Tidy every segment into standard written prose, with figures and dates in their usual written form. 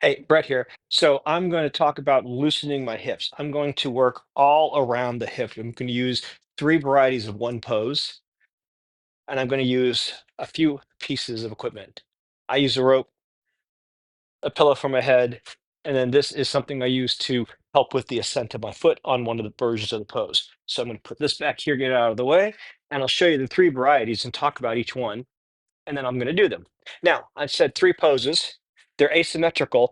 Hey, Brett here. So I'm going to talk about loosening my hips. I'm going to work all around the hip. I'm going to use three varieties of one pose, and I'm going to use a few pieces of equipment. I use a rope, a pillow for my head, and then this is something I use to help with the ascent of my foot on one of the versions of the pose. So I'm going to put this back here, get it out of the way, and I'll show you the three varieties and talk about each one, and then I'm going to do them. Now, I've said three poses. They're asymmetrical,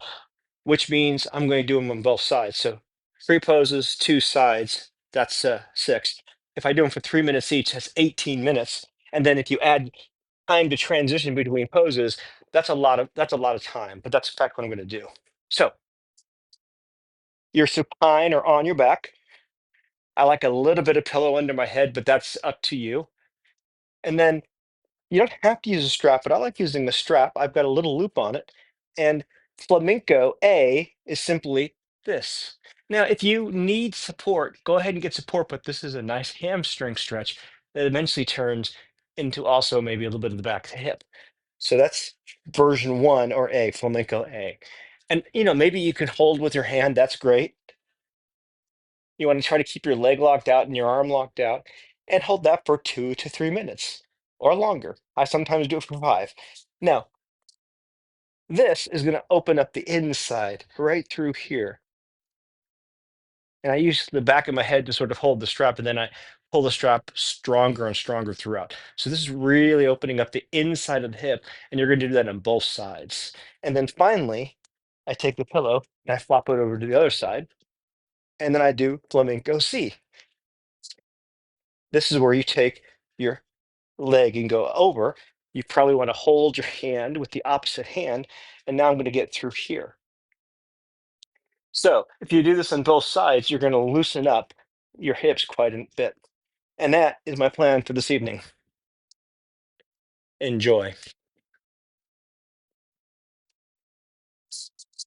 which means I'm going to do them on both sides. So three poses, two sides, that's six. If I do them for 3 minutes each, that's 18 minutes. And then if you add time to transition between poses, that's a lot of time, but that's in fact what I'm going to do. So you're supine or on your back. I like a little bit of pillow under my head, but that's up to you. And then you don't have to use a strap, but I like using the strap. I've got a little loop on it. And Flamenco A is simply this. Now, if you need support, go ahead and get support, but this is a nice hamstring stretch that eventually turns into also maybe a little bit of the back of the hip. So that's version one or A, Flamenco A. And maybe you can hold with your hand, that's great. You want to try to keep your leg locked out and your arm locked out and hold that for 2 to 3 minutes or longer. I sometimes do it for 5. Now, this is going to open up the inside right through here. And I use the back of my head to sort of hold the strap, and then I pull the strap stronger and stronger throughout. So this is really opening up the inside of the hip, and you're going to do that on both sides. And then finally, I take the pillow and I flop it over to the other side, and then I do flamenco C. This is where you take your leg and go over. You probably want to hold your hand with the opposite hand. And now I'm going to get through here. So if you do this on both sides, you're going to loosen up your hips quite a bit. And that is my plan for this evening. Enjoy.